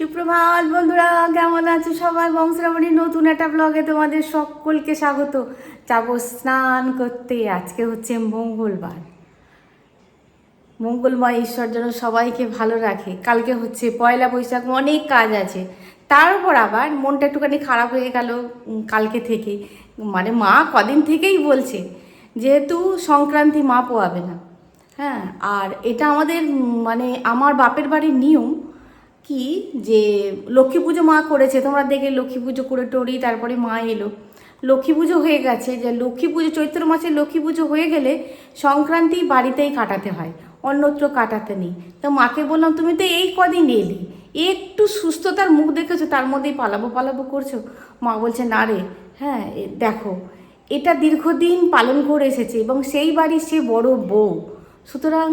সুপ্রভাত বন্ধুরা, কেমন আছো সবাই? বংশরামণীর নতুন একটা ব্লগে তোমাদের সকলকে স্বাগত। যাবো স্নান করতে। আজকে হচ্ছে মঙ্গলবার। মঙ্গলময় ঈশ্বর যেন সবাইকে ভালো রাখে। কালকে হচ্ছে পয়লা বৈশাখ, অনেক কাজ আছে। তার উপর আবার মনটা একটুখানি খারাপ হয়ে গেল কালকে থেকে। মানে মা কদিন থেকেই বলছে যেহেতু সংক্রান্তি মা পোয়াবে না। হ্যাঁ, আর এটা আমাদের মানে আমার বাপের বাড়ির নিয়ম কি, যে লক্ষ্মী পুজো মা করেছে, তোমরা দেখে লক্ষ্মী পুজো করে টরি, তারপরে মা এলো। লক্ষ্মী পুজো হয়ে গেছে, যে লক্ষ্মী পুজো চৈত্র মাসে লক্ষ্মী পুজো হয়ে গেলে সংক্রান্তি বাড়িতেই কাটাতে হয়, অন্যত্র কাটাতে নেই। তো মাকে বললাম তুমি তো এই কদিন এলে, একটু সুস্থতার মুখ দেখেছো, তার মধ্যেই পালাবো পালাবো করছো। মা বলছে না রে, হ্যাঁ দেখো এটা দীর্ঘদিন পালন করে এসেছে এবং সেই বাড়ির সে বড় বউ, সুতরাং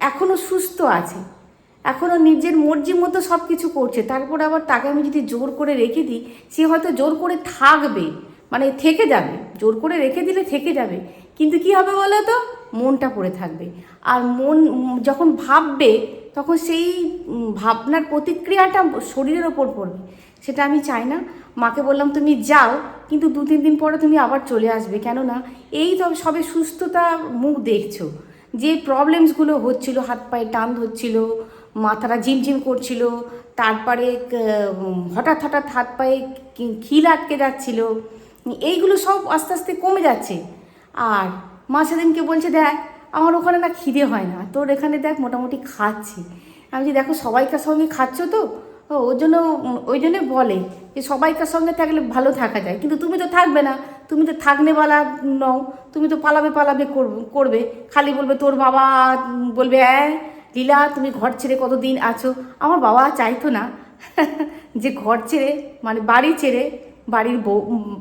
এখনও সুস্থ আছে, এখনও নিজের মর্জি মতো সব কিছু করছে। তারপর আবার তাকে আমি যদি জোর করে রেখে দিই, সে হয়তো জোর করে থাকবে, মানে থেকে যাবে, জোর করে রেখে দিলে থেকে যাবে, কিন্তু কি হবে বলো তো, মনটা পড়ে থাকবে। আর মন যখন ভাববে তখন সেই ভাবনার প্রতিক্রিয়াটা শরীরের ওপর পড়বে, সেটা আমি চাই না। মাকে বললাম তুমি যাও, কিন্তু 2-3 দিন পরে তুমি আবার চলে আসবে, কেননা এই তো সবে সুস্থতার মুখ দেখছো। যে প্রবলেমসগুলো হচ্ছিল, হাত পায়ে টান ধরছিল, মাথাটা ঝিমঝিম করছিল, তারপরে হঠাৎ হঠাৎ হাত পায়ে খিল আটকে যাচ্ছিল, এইগুলো সব আস্তে আস্তে কমে যাচ্ছে। আর মা সেদিনকে বলছে দেখ আমার ওখানে না খিদে হয় না, তোর এখানে দেখ মোটামুটি খাচ্ছি। আমি যে দেখো সবাইকার সঙ্গে খাচ্ছ তো, ওই জন্য বলে যে সবাইকার সঙ্গে থাকলে ভালো থাকা যায়, কিন্তু তুমি তো থাকবে না, তুমি তো থাকনেওয়ালা নও, তুমি তো পালাবে পালাবে করবে, খালি বলবে তোর বাবা বলবে লীলা তুমি ঘর ছেড়ে কতদিন আছো। আমার বাবা চাইতো না যে ঘর ছেড়ে, মানে বাড়ি ছেড়ে,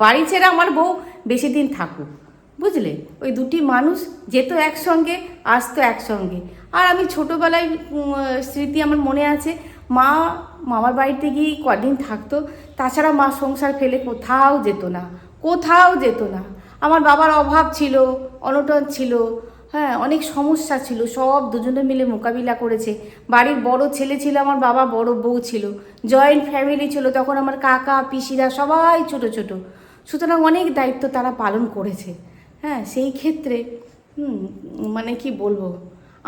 বাড়ি ছেড়ে আমার বউ বেশি দিন থাকুক, বুঝলে। ওই দুটি মানুষ যেত একসঙ্গে, আসতো একসঙ্গে। আর আমি ছোটোবেলায় স্মৃতি আমার মনে আছে, মা মামার বাড়িতে গিয়ে কদিন থাকতো, তাছাড়া মা সংসার ফেলে কোথাও যেত না, কোথাও যেত না। আমার বাবার অভাব ছিল, অনটন ছিল, হ্যাঁ অনেক সমস্যা ছিল, সব দুজনে মিলে মোকাবিলা করেছে। বাড়ির বড় ছেলে ছিল আমার বাবা, বড় বউ ছিল, জয়েন্ট ফ্যামিলি ছিল, তখন আমার কাকা পিসিরা সবাই ছোট ছোট, সুতরাং অনেক দায়িত্ব তারা পালন করেছে। হ্যাঁ সেই ক্ষেত্রে মানে কি বলবো,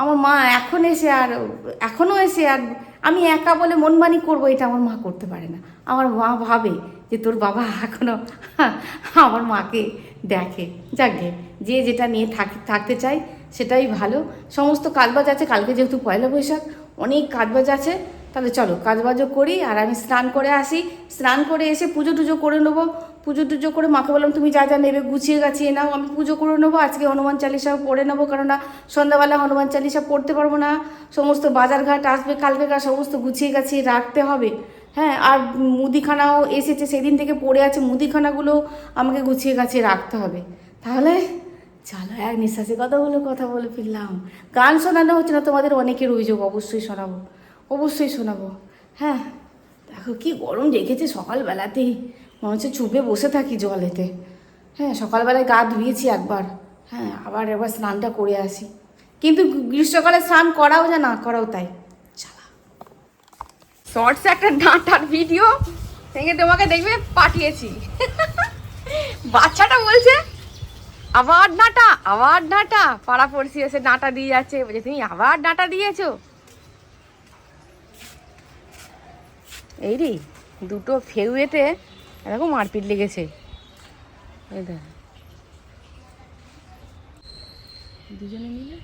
আমার মা এখনও এসে আর আমি একা বলে মনমানি করবো, এটা আমার মা করতে পারে না। আমার মা ভাবে যে তোর বাবা এখনও আমার মাকে দেখে। যাকে যে যেটা নিয়ে থাকতে চাই সেটাই ভালো। সমস্ত কাজবাজ আছে, কালকে যেহেতু পয়লা বৈশাখ অনেক কাজবাজ আছে, তাহলে চলো কাজবাজও করি। আর আমি স্নান করে আসি, স্নান করে এসে পুজো টুজো করে নেবো। পুজো টুজো করে মাকে বললাম তুমি যা যা নেবে গুছিয়ে গাছিয়ে নাও, আমি পুজো করে নেবো। আজকে হনুমান চালিসাও পড়ে নেবো, কেননা সন্ধ্যাবেলা হনুমান চালিসা পড়তে পারবো না। সমস্ত বাজারঘাট আসবে কালকেকার, সমস্ত গুছিয়ে গাছিয়ে রাখতে হবে। হ্যাঁ, আর মুদিখানাও এসেছে, সেদিন থেকে পড়ে আছে, মুদিখানাগুলো আমাকে গুছিয়ে গাছিয়ে রাখতে হবে। তাহলে চলো এক নিঃশ্বাসে কতগুলো কথা বলে ফিরলাম। গান শোনানো হচ্ছে না, তোমাদের অনেকের অভিযোগ, অবশ্যই শোনাবো, অবশ্যই শোনাবো। হ্যাঁ দেখো কি গরম রেখেছে সকালবেলাতেই, মনে হচ্ছে চুপে বসে থাকি জলেতে। হ্যাঁ সকালবেলায় গা ধুয়েছি একবার, হ্যাঁ আবার একবার স্নানটা করে আসি, কিন্তু গ্রীষ্মকালে স্নান করাও যা না করাও তাই। চালা শর্টস একটা ডাঁটার ভিডিও থেকে তোমাকে দেখবে পাঠিয়েছি। বাচ্চাটা বলছে আবার ডাঁটা, আবার ডাঁটা, পাড়া পড়শি এসে ডাঁটা দিয়ে যাচ্ছে, বলছে তুমি আবার ডাঁটা দিয়েছো। এই রে দুটো ফেউয়েতে এরকম মারপিট লেগেছে, এই দেখ দুজনে মিলে।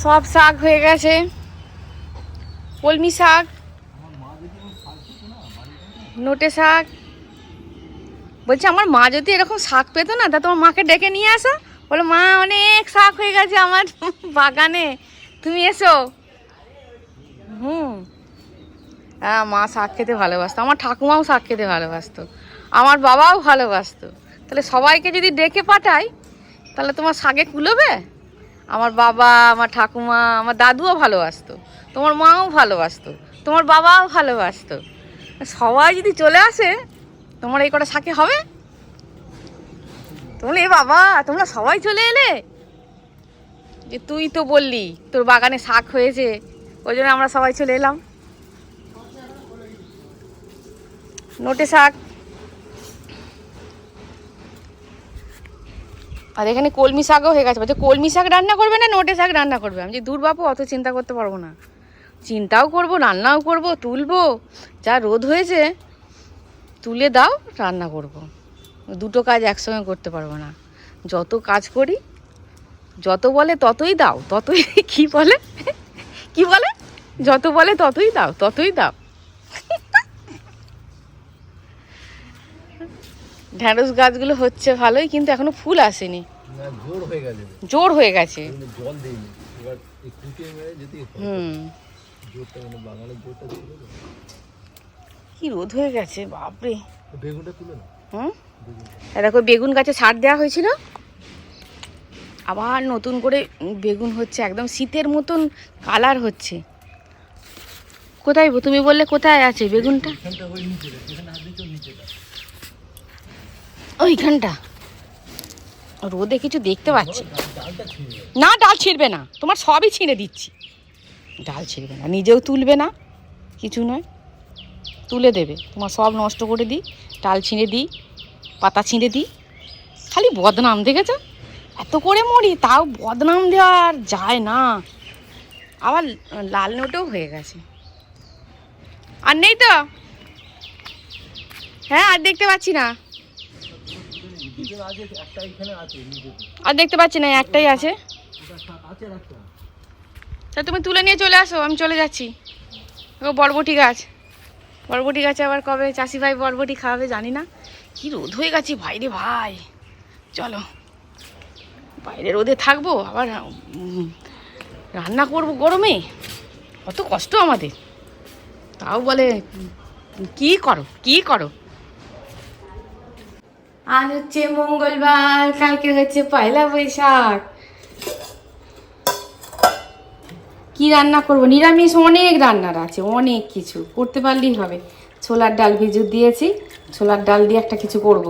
সব শাক হয়ে গেছে, কলমি শাক, নোটে শাক। বলছে আমার মা যদি এরকম শাক পেতো না, তা তোমার মাকে ডেকে নিয়ে আসো, বলো মা অনেক শাক হয়ে গেছে আমার বাগানে, তুমি এসো। হ্যাঁ মা শাক খেতে ভালোবাসতো, আমার ঠাকুমাও শাক খেতে ভালোবাসতো, আমার বাবাও ভালোবাসতো। তাহলে সবাইকে যদি ডেকে পাঠাই তাহলে তোমার শাকে কুলোবে? আমার বাবা, আমার ঠাকুমা, আমার দাদুও ভালোবাসতো, তোমার মাও ভালোবাসতো, তোমার বাবাও ভালোবাসতো। সবাই যদি চলে আসে তোমার এই কটা শাকে হবে? এ বাবা, তোমরা সবাই চলে এলে? যে তুই তো বললি তোর বাগানে শাক হয়েছে, ওই জন্য আমরা সবাই চলে এলাম। নোটে শাক, আর এখানে কলমি শাকও হয়ে গেছে। বলছে কলমি শাক রান্না করবে না নোটে শাক রান্না করবে? আমি যে দূর বাপু, অত চিন্তা করতে পারবো না। চিন্তাও করব, রান্নাও করব, তুলবো, যা রোদ হয়েছে তুলে দাও, রান্না করব। দুটো কাজ একসঙ্গে করতে পারবো না। যত কাজ করি, যত বলে ততই দাও, ততই কি বলে, কি বলে, যত বলে ততই দাও, ততই দাও। ঢ্যাঁড়স গাছগুলো হচ্ছে ভালোই, কিন্তু এখনো ফুল আসেনি। জোর হয়ে গেছে। কি রোদ হয়ে গেছে বাপরে। দেখো বেগুন গাছে সার দেওয়া হয়েছিল, আবার নতুন করে বেগুন হচ্ছে, একদম শীতের মতন কালার হচ্ছে। কোথায় তুমি বললে কোথায় আছে বেগুনটা? ওইখানটা রোদে কিছু দেখতে পাচ্ছি না। ডাল ছিঁড়বে না, তোমার সবই ছিঁড়ে দিচ্ছি। ডাল ছিঁড়বে না, নিজেও তুলবে না, কিছু নয়, তুলে দেবে। তোমার সব নষ্ট করে দিই, ডাল ছিঁড়ে দিই, পাতা ছিঁড়ে দিই, খালি বদনাম। দেখেছো, এত করে মরি তাও বদনাম দেওয়া আর যায় না। আবার লাল নোটেও হয়ে গেছে। আর নেই তো? হ্যাঁ, আর দেখতে পাচ্ছি না, আর দেখতে পাচ্ছি না, একটাই আছে। তা তুমি তুলে নিয়ে চলে আসো, আমি চলে যাচ্ছি। বরবটি গাছ, বরবটি গাছে আবার কবে চাষি ভাই বরবটি খাওয়াবে জানি না। কি রোদ হয়ে গেছে ভাই রে ভাই। চলো বাইরে রোদে থাকবো, আবার রান্না করবো গরমে, কত কষ্ট আমাদের। তাও বলে কি করো, কি করো। আজ হচ্ছে মঙ্গলবার, কালকে হচ্ছে পয়লা বৈশাখ। কি রান্না করব? নিরামিষ অনেক রান্নার আছে, অনেক কিছু করতে পারলেই হবে। ছোলার ডাল ভিজু দিয়েছি, ছোলার ডাল দিয়ে একটা কিছু করব।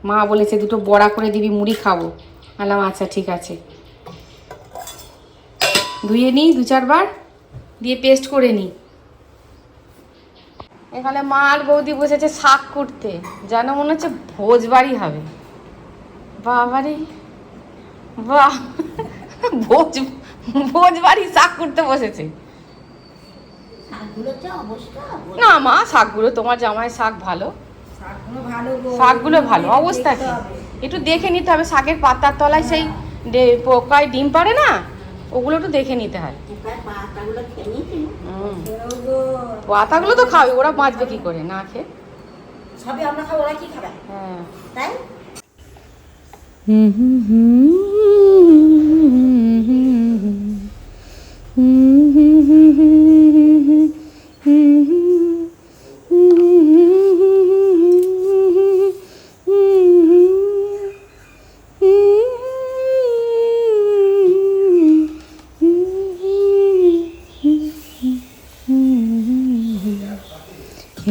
মা বলেছে দুটো বড়া করে দিবি, মুড়ি খাবো। বললাম আচ্ছা ঠিক আছে। ধুয়ে নিই 2-4 বার, দিয়ে পেস্ট করে নিই। এখানে মা আর বৌদি বসেছে শাক কুটতে, যেন মনে হচ্ছে ভোজ বাড়ি হবে। বাবারে বাহ, ভোজ বাড়ি শাক কুটতে বসেছে। না মা, শাকগুলো তোমার জামাই শাক ভালো, শাকগুলো ভালো। অবস্থা কি একটু দেখে নিতে হবে। শাকের পাতার তলায় সেই পোকায় ডিম পারে না, ওগুলো একটু দেখে নিতে হয়। পাতাগুলো তো খাবে, ওরা বাঁচবে কি করে না খেয়ে? সবই আমরা খাবো, ওরা কি খাবে? হ্যাঁ তাই।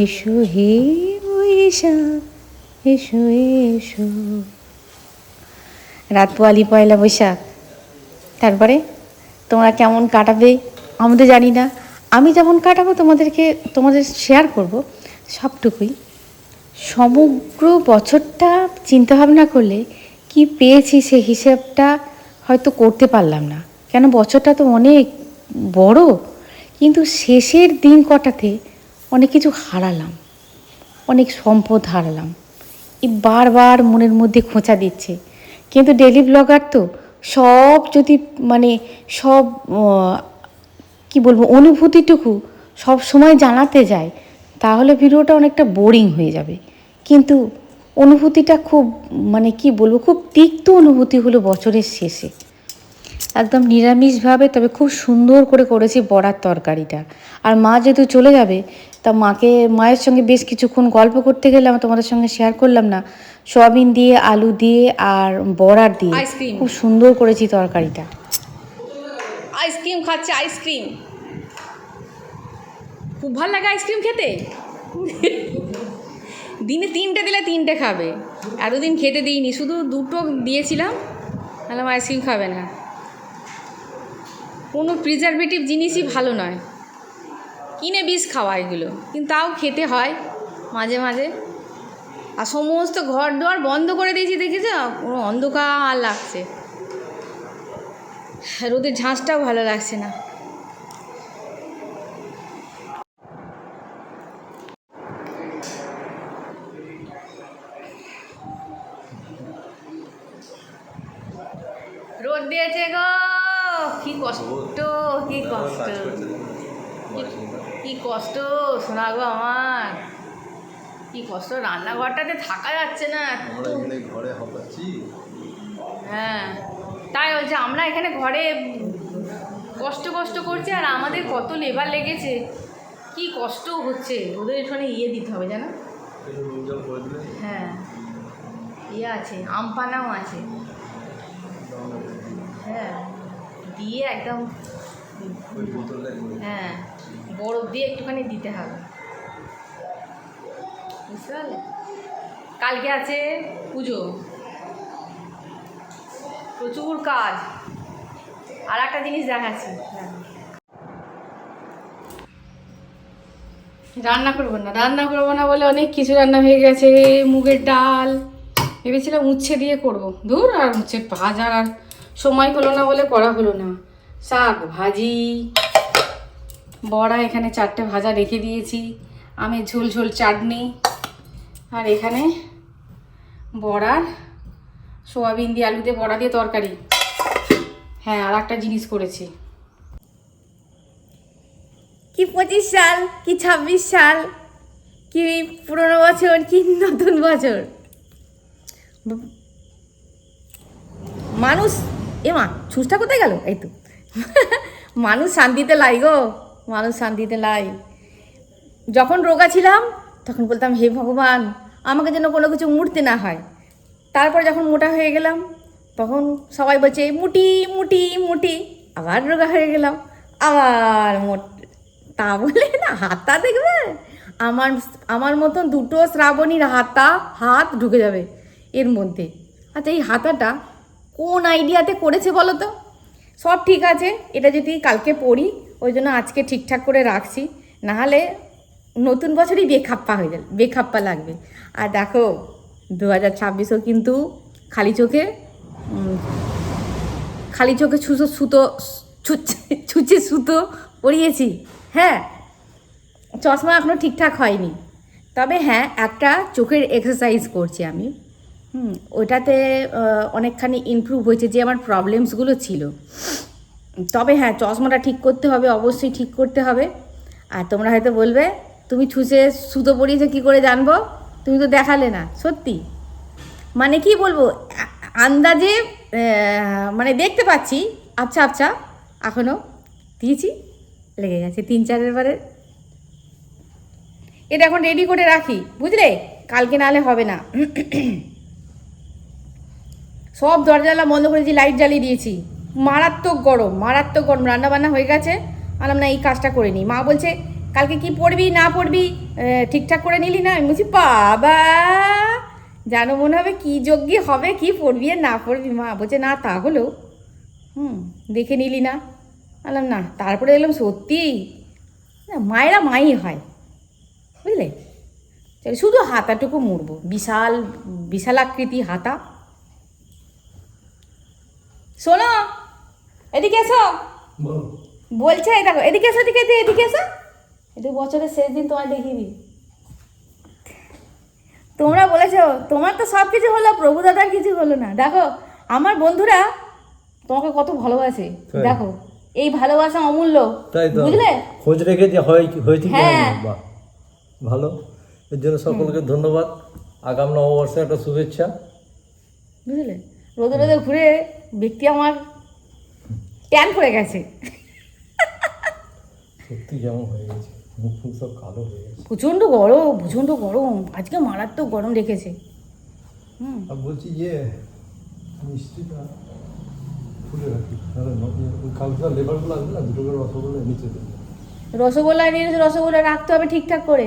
এসো হে বৈশাখ, এসো এসো। রাত পোয়ালি পয়লা বৈশাখ, তারপরে তোমরা কেমন কাটাবে আমি তো জানি না। আমি যেমন কাটাবো তোমাদের শেয়ার করব সবটুকুই। সমগ্র বছরটা চিন্তাভাবনা করলে কি পেয়েছি সে হিসেবটা হয়তো করতে পারলাম না, কেন বছরটা তো অনেক বড়। কিন্তু শেষের দিন কটাতে অনেক কিছু হারালাম, অনেক সম্পদ হারালাম। এই বারবার মনের মধ্যে খোঁচা দিচ্ছে। কিন্তু ডেলি ব্লগার তো সব যদি সব কি বলবো অনুভূতিটুকু সব সময় জানাতে যায়, তাহলে ভিডিওটা অনেকটা বোরিং হয়ে যাবে। কিন্তু অনুভূতিটা খুব কি বলবো, খুব তিক্ত অনুভূতি হলো বছরের শেষে। একদম নিরামিষভাবে, তবে খুব সুন্দর করে করেছি বড়ার তরকারিটা। আর মা যেহেতু চলে যাবে, তা মায়ের সঙ্গে বেশ কিছুক্ষণ গল্প করতে গেলাম, তোমাদের সঙ্গে শেয়ার করলাম না। সয়াবিন দিয়ে, আলু দিয়ে আর বড়ার দিয়ে খুব সুন্দর করেছি তরকারিটা। আইসক্রিম খাচ্ছে, আইসক্রিম। খুব ভালো লাগে আইসক্রিম খেতে। দিনে 3টে দিলে 3টে খাবে, এতদিন খেতে দিইনি, শুধু 2টো দিয়েছিলাম, বললাম আইসক্রিম খাবে না। কোনো প্রিজারভেটিভ জিনিসই ভালো নয়, কিনে বিষ খাওয়া এগুলো, কিন্তু তাও খেতে হয় মাঝে মাঝে। আর সমস্ত ঘর দোয়ার বন্ধ করে দিয়েছি, দেখেছ, পুরো অন্ধকার লাগছে, রোদের ঝাঁসটাও ভালো লাগছে না। রোদ দিয়েছে গো, কি কষ্ট, কি কষ্ট, কি কষ্ট শোনা গো আমার, কি কষ্ট, রান্নাঘরটাতে থাকা যাচ্ছে না। হ্যাঁ, তাই হচ্ছে, আমরা এখানে ঘরে কষ্ট করছি, আর আমাদের কত লেবার লেগেছে, কি কষ্ট হচ্ছে। ওদের এখানে দিতে হবে জানো। হ্যাঁ, আছে, আমপানাও আছে। হ্যাঁ, দিয়ে একদম, হ্যাঁ, বরফ দিয়ে একটুখানি দিতে হবে, বুঝতে পারলে। কালকে আছে পুজো, প্রচুর কাজ। আর একটা জিনিস দেখাচ্ছি, রান্না করবো না বলে অনেক কিছু রান্না হয়ে গেছে। মুগের ডাল, ভেবেছিলাম উচ্ছে দিয়ে করব, ধুর, আর উচ্ছে ভাজার আর সময় হলো না বলে করা হলো না। শাক ভাজি, বড়া এখানে 4টে ভাজা রেখে দিয়েছি, আমের ঝোল ঝোল চাটনি, আর এখানে বড়ার সোয়াবিন দিয়ে আলু দিয়ে বড়া দিয়ে তরকারি। হ্যাঁ, আর একটা জিনিস করেছি, কি 25 সাল, কি 26 সাল, কি পুরনো বছর, কি নতুন বছর, মানুষ, মা ছুঁচটা কোথায় গেল, এই তো। মানুষ শান্তিতে লাই গো, মানুষ শান্তিতে লাই। যখন রোগা ছিলাম তখন বলতাম, হে ভগবান, আমাকে যেন কোনো কিছু মুড়তে না হয়। তারপর যখন মোটা হয়ে গেলাম তখন সবাই বলছে মুটি মুটি মুটি, আবার রোগা হয়ে গেলাম, আবার তা বলে না, হাতটা দেখবে, আমার মতন 2টো শ্রাবণীর হাত ঢুকে যাবে এর মধ্যে। আচ্ছা, এই হাতাটা কোন আইডিয়াতে করেছে বলো তো? সব ঠিক আছে, এটা যদি কালকে পড়ি, ওই জন্য আজকে ঠিকঠাক করে রাখছি, নাহলে নতুন বছরই বেখাপ্পা হয়ে যাবে, বেখাপ্পা লাগবে। আর দেখো 2026ও কিন্তু খালি চোখে ছুঁচে সুতো পরিয়েছি। হ্যাঁ, চশমা এখনও ঠিকঠাক হয়নি, তবে হ্যাঁ, একটা চোখের এক্সারসাইজ করছি আমি, ওইটাতে অনেকখানি ইমপ্রুভ হয়েছে, যে আমার প্রবলেমসগুলো ছিল। তবে হ্যাঁ, চশমাটা ঠিক করতে হবে, অবশ্যই ঠিক করতে হবে। আর তোমরা হয়তো বলবে, তুমি ছুঁচে সুতো পরিয়েছো কী করে জানবো, তুমি তো দেখালে না। সত্যি, মানে কি বলবো, আন্দাজে মানে দেখতে পাচ্ছি, আচ্ছা আচ্ছা, এখনও দিয়েছি, লেগে গেছে 3-4 বারে। এটা এখন রেডি করে রাখি, বুঝলে, কালকে নাহলে হবে না। সব দরজা বন্ধ করেছি, লাইট জ্বালিয়ে দিয়েছি, মারাত্মক গরম, রান্নাবান্না হয়ে গেছে, আলাম না এই কাজটা করে নিই। মা বলছে কালকে কি পড়বি না পড়বি, ঠিকঠাক করে নিলি না? আমি বলছি বাবা, জানো মনে হবে কি যজ্ঞ হবে, কি পড়বি আর না পড়বি। মা বলছে না, তা হলেও দেখে নিলি না? আলাম না, তারপরে এলাম সত্যি না, মায়েরা মাই হয়, বুঝলে। শুধু হাতাটুকু মুড়বো, বিশাল আকৃতি হাতা। শোনো, এদিকে এসো, বলছে, দেখো এদিকে এসো, এদিকে এসো, এটা বছরের শেষ দিন, তোমায় দেখিয়ে দিই। তোমরা বলেছো তোমার তো সব কিছু হলো, প্রভু দাদার কিছু হলো না। দেখো আমার বন্ধুরা তোমাকে কত ভালোবাসে, দেখো এই ভালোবাসা অমূল্য, বুঝলে, খোঁজ রেখে যে হয়েছে। হ্যাঁ, ভালো, এর জন্য সকলকে ধন্যবাদ। আগাম নববর্ষে একটা শুভেচ্ছা, বুঝলে। রোদে ঘুরে ব্যক্তি আমার ট্যান পড়ে গেছে, সত্যি যেমন হয়ে গেছে, মুখ সব কালো হয়ে গেছে, প্রচণ্ড গরম, আজকে মারাত্মক গরম রেখেছে। আর বলছি যে মিষ্টিটা খুলে রাখি, কালকে লেবারগুলো আসবে না, 2 করে রসগোল্লা নিচে দেবে। রসগোল্লা নিয়ে এসে রসগোল্লা রাখতে হবে ঠিকঠাক করে।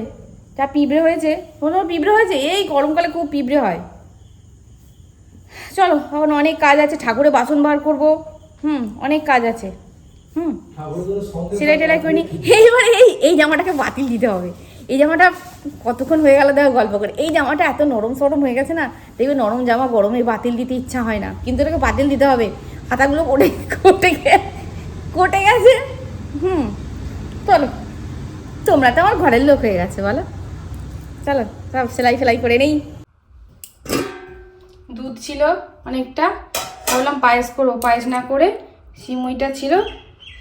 যা পিঁপড়ে হয়েছে, কোনো পিঁপড়ে হয়েছে, এই গরমকালে খুব পিঁপড়ে হয়। চলো, এখন অনেক কাজ আছে, ঠাকুরের বাসন বার করবো, অনেক কাজ আছে। সেলাই টেলাই করে নি। এইবারে এই জামাটাকে বাতিল দিতে হবে। এই জামাটা কতক্ষণ হয়ে গেল দেখো গল্প করে, এই জামাটা এত নরম সরম হয়ে গেছে না, দেখবে নরম জামা গরমে বাতিল দিতে ইচ্ছা হয় না, কিন্তু এটাকে বাতিল দিতে হবে। হাতাগুলো কটে গেছে। চলো, তোমরা তো আমার ঘরের লোক হয়ে গেছে বলো। চলো সব সেলাই ফেলাই করে নেই। দুধ ছিল অনেকটা, ভাবলাম পায়েস করবো, পায়েস না করে সিমুইটা ছিল,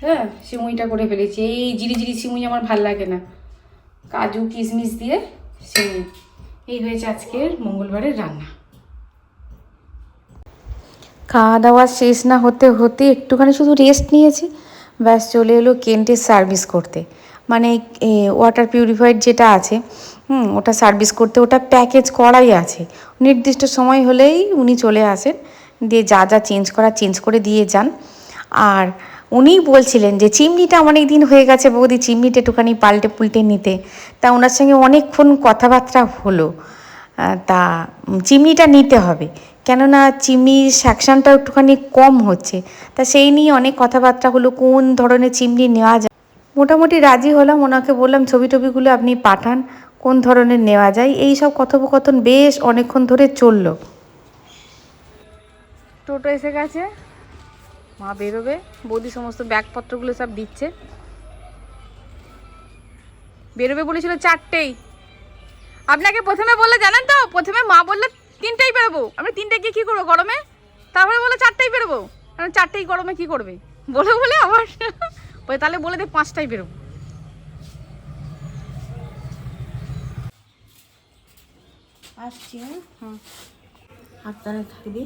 হ্যাঁ সিমুইটা করে ফেলেছি। এই জিরি জিরি সিমুই আমার ভাল লাগে না, কাজু কিশমিশ দিয়ে সিমুই। এই হয়েছে আজকের মঙ্গলবারের রান্না। খাওয়া দাওয়া শেষ না হতে হতে একটুখানি শুধু রেস্ট নিয়েছি, ব্যাস চলে এলো কেন্টের সার্ভিস করতে। মানে ওয়াটার পিউরিফায়ার যেটা আছে, ওটা সার্ভিস করতে, ওটা প্যাকেজ করাই আছে। নির্দিষ্ট সময় হলেই উনি চলে আসেন, দিয়ে যা যা চেঞ্জ করে দিয়ে যান। আর উনিই বলছিলেন যে চিমনিটা অনেক দিন হয়ে গেছে বৌদি, চিমনিটা একটুখানি পাল্টে নিতে। তা ওনার সঙ্গে অনেকক্ষণ কথাবার্তা হলো, তা চিমনিটা নিতে হবে, কেননা চিমনির সেকশনটা একটুখানি কম হচ্ছে। তা সেই নিয়ে অনেক কথাবার্তা হলো, কোন ধরনের চিমনি নেওয়া যায়। মোটামুটি রাজি হলাম, ওনাকে বললাম ছবি টবিগুলো আপনি পাঠান, কোন ধরনের নেওয়া যায়। এই সব কথোপকথন বেশ অনেকক্ষণ ধরে চললো। টোটো এসে গেছে, মা বেরোবে, বৌদি সমস্ত ব্যাগপত্রগুলো সব দিচ্ছে। বেরোবে বলেছিল 4টেই, আপনাকে প্রথমে বললে জানেন তো, প্রথমে মা বললে 3টেই বেরোবো, আমরা 3টে গিয়ে কী করবো গরমে, তারপরে বলে 4টেই বেরোবো, কারণ 4টেই গরমে কী করবে বলে আবার তাহলে বলে দে 5টায় বেরোবো। আসছি, হাতটানে থাকবি।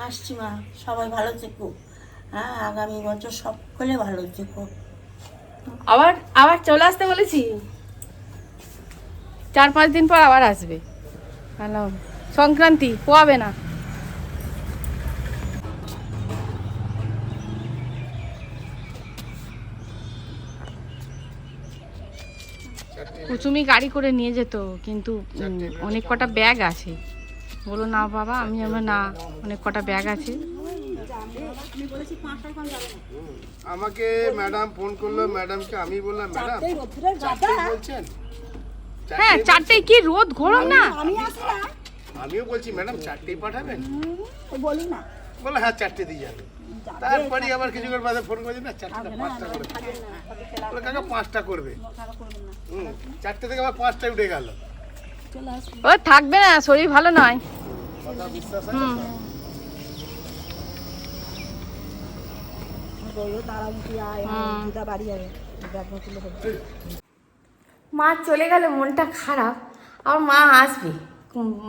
আসছি মা, সবাই ভালো থেকো। হ্যাঁ, আগামী বছর সকলে ভালো থেকো। আবার চলে আসতে বলেছি, 4-5 দিন পর আবার আসবে। হ্যালো, সংক্রান্তি পোয়াবে না। কুচুমি গাড়ি করে নিয়ে যেত, কিন্তু অনেক কটা ব্যাগ আছে। বলো না বাবা, আমি আমার না, অনেক কটা ব্যাগ আছে। আমাকে ম্যাডাম ফোন করলো, ম্যাডামকে আমি বললাম ম্যাডাম বলছেন হ্যাঁ 4টেই, কি রোদ গরম না। আমিও বলছি ম্যাডাম 4টেই পাঠাবেন, বলি না, বলো হ্যাঁ 4টে দিয়ে যাবে। তারপরে আবার কিছুক্ষণ বাদে ফোন করেছি না 4টা 5টা করে, বলে কাকা 5টা করবে। 4টে থেকে আবার 5টায় উঠে গেল। ও থাকবে না, শরীর ভালো নয়। মা চলে গেল, মনটা খারাপ। আর মা আসবে,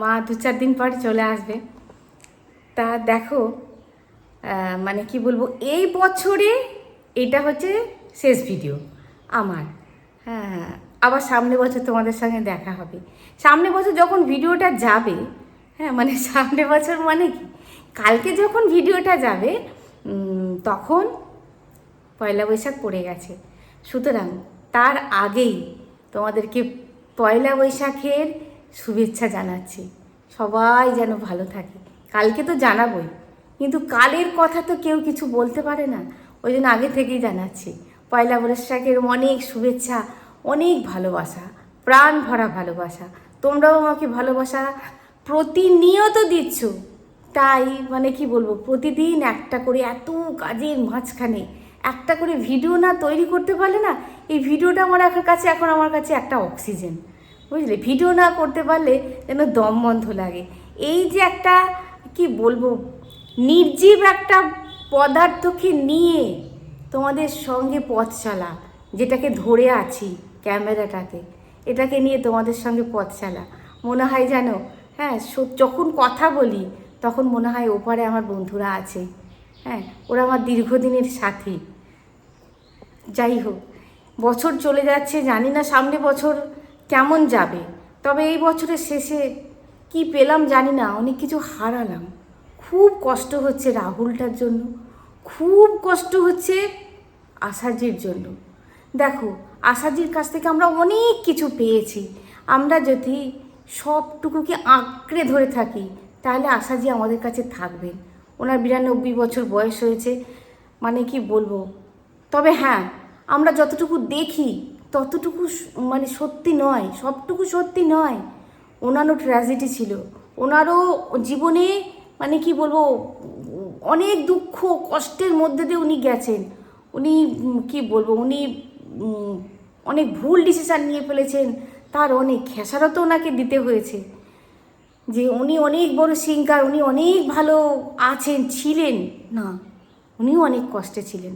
মা 2-4 দিন পরে চলে আসবে। তা দেখো, মানে কি বলবো, এই বছরে এটা হচ্ছে শেষ ভিডিও আমার। হ্যাঁ, আবার সামনে বছর তোমাদের সঙ্গে দেখা হবে। সামনে বছর যখন ভিডিওটা যাবে, হ্যাঁ মানে সামনে বছর মানে কি, কালকে যখন ভিডিওটা যাবে তখন পয়লা বৈশাখ পড়ে গেছে। সুতরাং তার আগেই তোমাদেরকে পয়লা বৈশাখের শুভেচ্ছা জানাচ্ছি। সবাই যেন ভালো থাকে। কালকে তো জানাবই, কিন্তু কালের কথা তো কেউ কিছু বলতে পারে না, ওই জন্য আগে থেকেই জানাচ্ছি। পয়লা বৈশাখের অনেক শুভেচ্ছা, অনেক ভালোবাসা, প্রাণ ভরা ভালোবাসা। তোমরাও আমাকে ভালোবাসা প্রতিনিয়ত দিচ্ছ, তাই মানে কি বলবো, প্রতিদিন একটা করে, এত কাজের মাঝখানে একটা করে ভিডিও না তৈরি করতে পারলে না, এই ভিডিওটা আমার আমার কাছে একটা অক্সিজেন, বুঝলে। ভিডিও না করতে পারলে যেন দম বন্ধ লাগে। এই যে একটা কি বলবো, নির্জীব একটা পদার্থকে নিয়ে তোমাদের সঙ্গে পথ চলা, যেটাকে ধরে আছি ক্যামেরাটাতে, এটাকে নিয়ে তোমাদের সঙ্গে পথ চলা, মনে হয় যেন, হ্যাঁ যখন কথা বলি তখন মনে হয় ওপারে আমার বন্ধুরা আছে, হ্যাঁ ওরা আমার দীর্ঘদিনের সাথী। যাই হোক, বছর চলে যাচ্ছে, জানি না সামনে বছর কেমন যাবে, তবে এই বছরের শেষে কি পেলাম জানি না, অনেক কিছু হারালাম। খুব কষ্ট হচ্ছে রাহুলটার জন্য, খুব কষ্ট হচ্ছে আশাজির জন্য। দেখো, আশাজির কাছ থেকে আমরা অনেক কিছু পেয়েছি। আমরা যদি সবটুকুকে আঁকড়ে ধরে থাকি তাহলে আশাজি আমাদের কাছে থাকবেন। ওনার 92 বছর বয়স হয়েছে, মানে কি বলবো। তবে হ্যাঁ, আমরা যতটুকু দেখি ততটুকু মানে সত্যি নয়, সবটুকু সত্যি নয়। ওনারও ট্র্যাজেডি ছিল, ওনারও জীবনে মানে কি বলবো অনেক দুঃখ কষ্টের মধ্যে দিয়ে উনি গেছেন। উনি কি বলবো, উনি অনেক ভুল ডিসিশান নিয়ে ফেলেছেন, তার অনেক খেসারতও ওনাকে দিতে হয়েছে। যে উনি অনেক বড় সিঙ্গার, উনি অনেক ভালো আছেন, ছিলেন না, উনিও অনেক কষ্টে ছিলেন।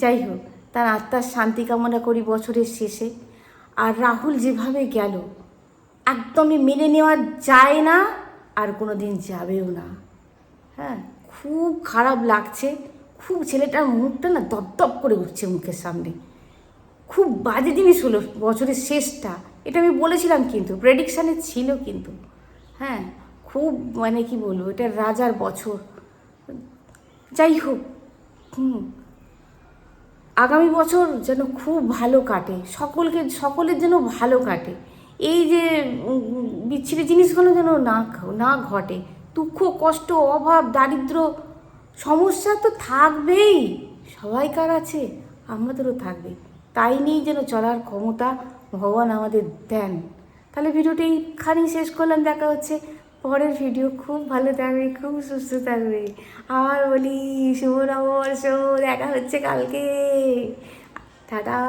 যাই হোক, তার আত্মার শান্তি কামনা করি বছরের শেষে। আর রাহুল যেভাবে গেল একদমই মেনে নেওয়া যায় না, আর কোনো দিন যাবেও না। হ্যাঁ, খুব খারাপ লাগছে, খুব ছেলেটার মুখটা না দপদপ করে উঠছে মুখের সামনে। খুব বাজে জিনিস হলো বছরের শেষটা, এটা আমি বলেছিলাম, কিন্তু প্রেডিকশানে ছিল কিন্তু। হ্যাঁ, খুব মানে কি বলবো, এটা রাজার বছর। যাই হোক, আগামী বছর যেন খুব ভালো কাটে, সকলের যেন ভালো কাটে। এই যে বিচ্ছিরি জিনিসগুলো যেন না ঘটে। দুঃখ, কষ্ট, অভাব, দারিদ্র, সমস্যা তো থাকবেই, সবাইকার আছে, আমাদেরও থাকবে। তাই নিয়েই যেন চলার ক্ষমতা ভগবান আমাদের দেন। তাহলে ভিডিওটা এইখানে শেষ করলাম, দেখা হচ্ছে পরের ভিডিও। খুব ভালো থাকবে, খুব সুস্থ থাকবে। আর বলি শুভ নববর্ষ, দেখা হচ্ছে কালকে। টাটা।